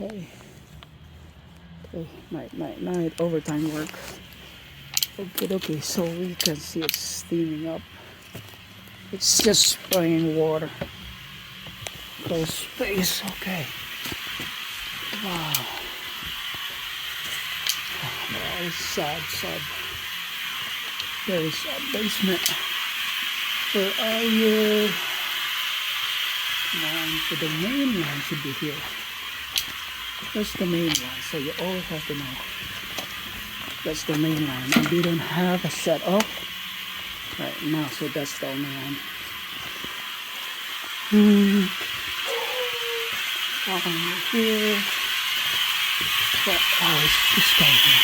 Okay. Okay. Night. Overtime work. Okay. So we can see it's steaming up. It's just spraying water. Close space. Okay. Wow. Very sad. Very sad basement. Where are you? Come on. So the main line should be here. That's the main line. So you always have to know. That's the main line. And we don't have a shut off right now. So that's the only one. Here. But, it's this guy here.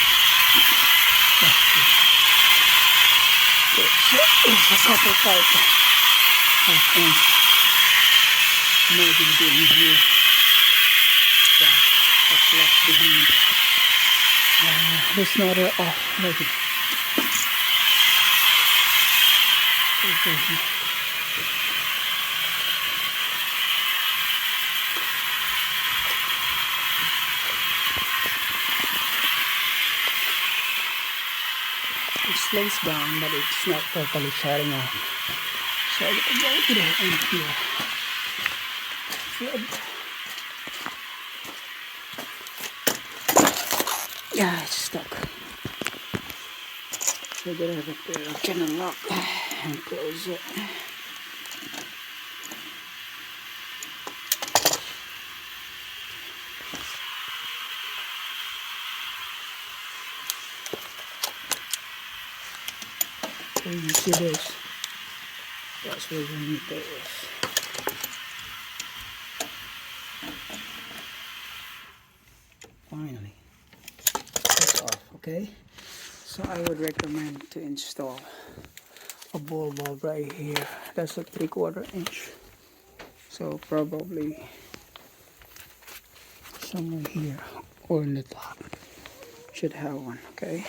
It's a couple pipe. Maybe doing here. That's left behind. There's another off right here. Okay. It slows down, but it's not totally shutting off. So I gotta go to the end here. Yeah, it's stuck. So I gotta have a pair of can unlock and close it. So you see this? That's where the meter is. Finally, it's off. Okay. So I would recommend to install a ball bulb right here. That's a 3/4 inch. So probably somewhere here or in the top should have one. Okay.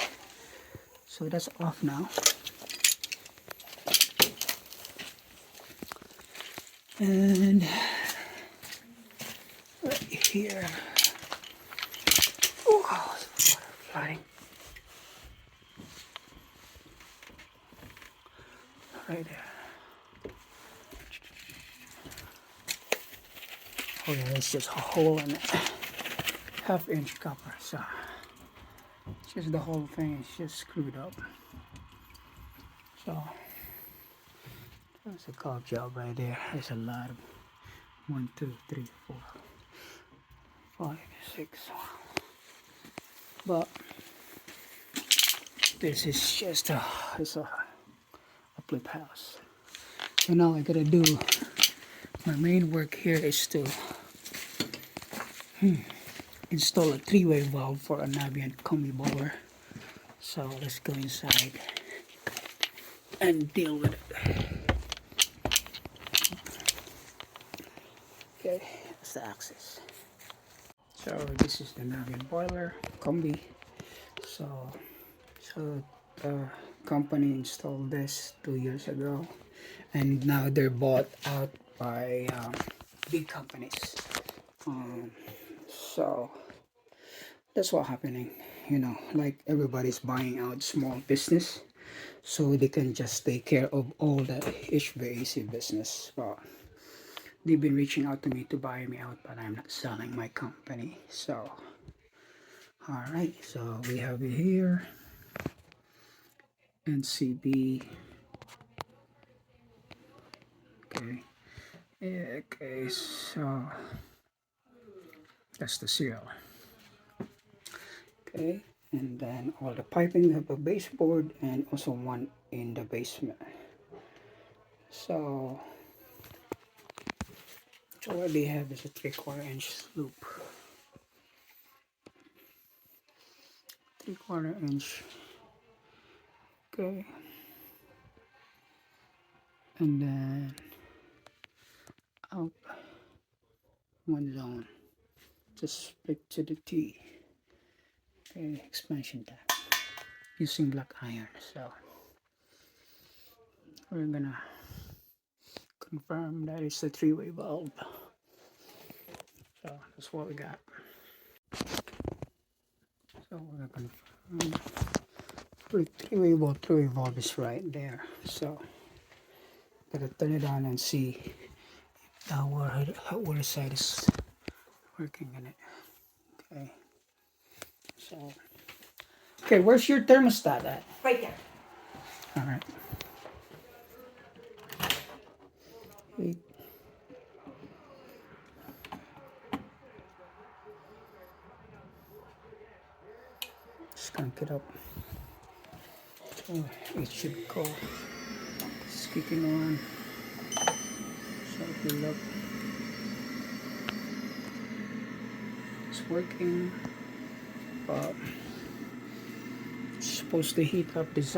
So that's off now. And right here. Oh, water flooding. Right there. Oh yeah, there's just a hole in it. 1/2 inch copper. So just the whole thing is just screwed up. So that's a caulk job right there. There's a lot of 1, 2, 3, 4, 5, 6. But this is just a flip house. So now I gotta do my main work here is to install a 3-way valve for a Navien combi blower. So let's go inside and deal with it. Okay, that's the axis. So this is the Navien boiler combi. So the company installed this 2 years ago, and now they're bought out by big companies. So that's what's happening. Like everybody's buying out small business, so they can just take care of all the HVAC business. But they've been reaching out to me to buy me out, but I'm not selling my company. So alright, so we have it here. ncbh. Okay, so that's the serial. Okay, and then all the piping have a baseboard and also one in the basement. So what they have is a 3/4 inch loop. 3/4 inch. Okay, and then out one zone, just split to the T. Okay, expansion tap using black iron. So we're gonna confirm that it's a 3-way valve. So that's what we got. So we're gonna confirm. Three-way valve is right there. So gotta turn it on and see the hot water side is working in it. Okay. So okay, where's your thermostat at? Right there. All right. Just crank it up. Oh, it should go. It's kicking on. So if you look, it's working. But it's supposed to heat up this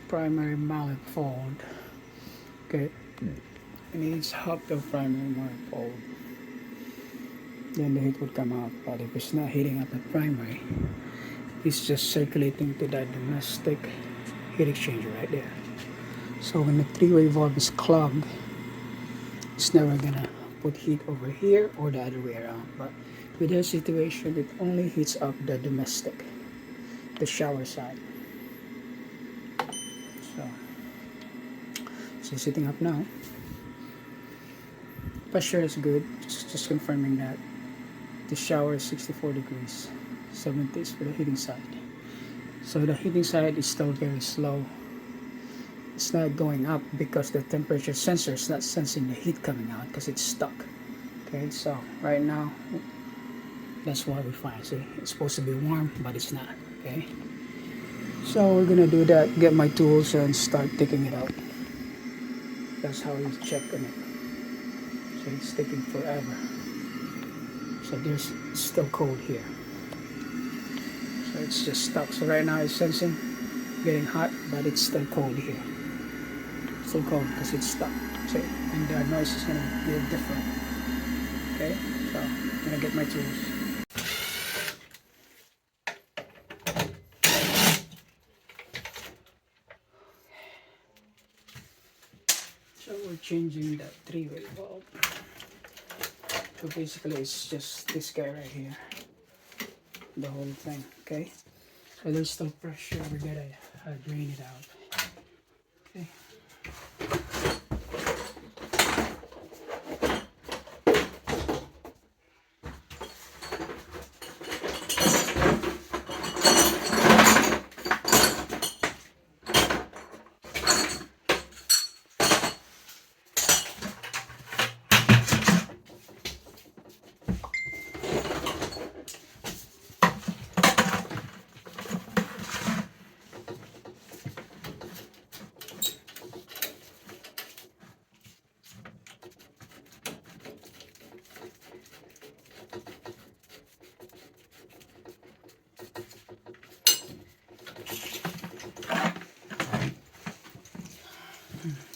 primary manifold. Okay. It needs half the primary manifold. Then the heat would come out. But if it's not heating up the primary, it's just circulating to that domestic heat exchanger right there. So when the three-way valve is clogged, it's never gonna put heat over here or the other way around. But with this situation, it only heats up the domestic, the shower side. So it's heating up now. Pressure is good. Just confirming that the shower is 64 degrees. 70 is for the heating side. So the heating side is still very slow. It's not going up because the temperature sensor is not sensing the heat coming out because it's stuck. Okay, so right now, that's what we find. See, it's supposed to be warm, but it's not. Okay, so we're gonna do that. Get my tools and start taking it out. That's how we check on it. So it's taking forever. So there's still cold here. So it's just stuck. So right now it's sensing getting hot, but it's still cold here. Still cold because it's stuck. See, and the noise is gonna be different. Okay, so I'm gonna get my tools. So we're changing that three-way valve. So basically it's just this guy right here. The whole thing, okay? So there's still pressure, we gotta drain it out. Okay.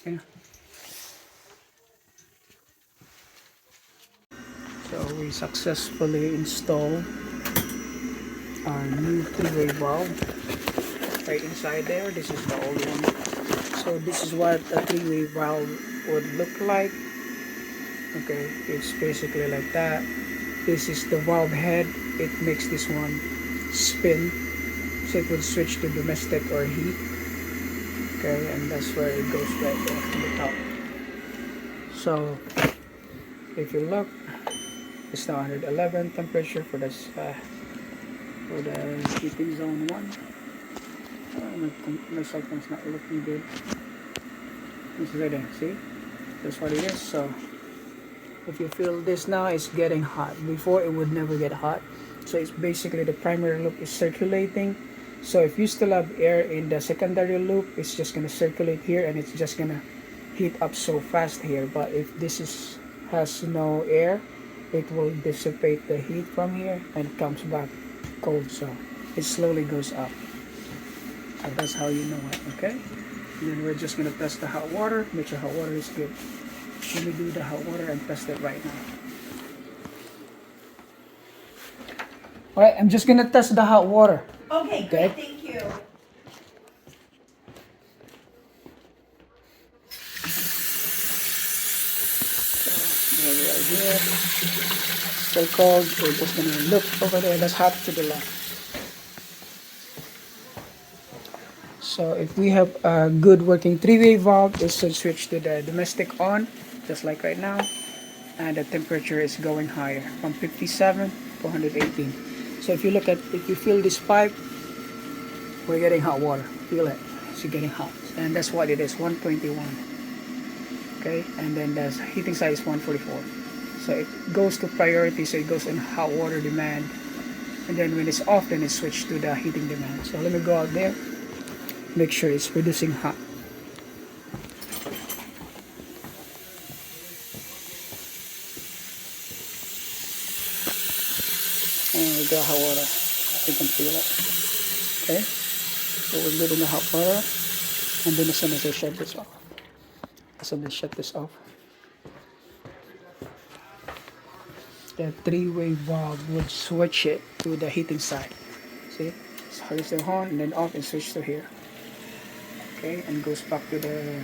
Okay. So we successfully installed our new three-way valve right inside there. This is the old one. So this is what a three-way valve would look like. Okay, it's basically like that. This is the valve head. It makes this one spin, so it would switch to domestic or heat. Okay, and that's where it goes right there on the top. So if you look, it's now 111 temperature for this for the heating zone 1. My cell phone's not looking good. This is right there, see? That's what it is. So if you feel this now, it's getting hot. Before it would never get hot. So it's basically the primary loop is circulating. So if you still have air in the secondary loop, it's just gonna circulate here and it's just gonna heat up so fast here. But if this has no air, it will dissipate the heat from here and it comes back cold. So it slowly goes up. So that's how you know it, okay? And then we're just gonna test the hot water, make sure hot water is good. Let me do the hot water and test it right now. Alright, I'm just gonna test the hot water. Okay, great, thank you. So here we are here. Still cold. We're just gonna look over there. That's hot to the left. So if we have a good working three-way valve, it should switch to the domestic on, just like right now, and the temperature is going higher from 57 to 118. So if you look at, if you feel this pipe, we're getting hot water. Feel it? It's getting hot, and that's what it is, 121. Okay, and then the heating side is 144. So it goes to priority, so it goes in hot water demand, and then when it's off, then it's switched to the heating demand. So let me go out there, make sure it's producing hot. And we got hot water. You can feel it. Okay, so we're good in the hot water, and then as soon as I shut this off, the three-way valve would switch it to the heating side. See, it's the on and then off and switch to here. Okay, and goes back to the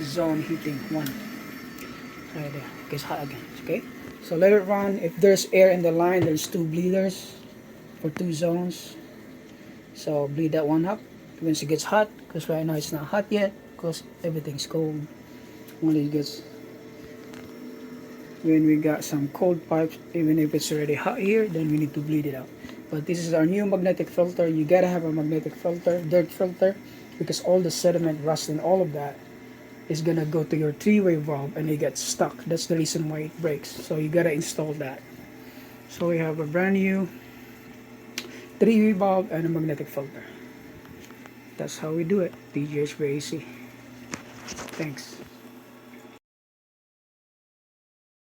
zone heating 1. Right there, it gets hot again. Okay, so let it run. If there's air in the line, there's 2 bleeders for 2 zones. So bleed that one up once it gets hot, because right now it's not hot yet because everything's cold. Only gets when we got some cold pipes, even if it's already hot here, then we need to bleed it out. But this is our new magnetic filter. You gotta have a magnetic filter, dirt filter, because all the sediment, rust, and all of that is gonna go to your three-way valve and it gets stuck. That's the reason why it breaks. So you gotta install that. So we have a brand new three-way valve and a magnetic filter. That's how we do it. DGH very easy. Thanks.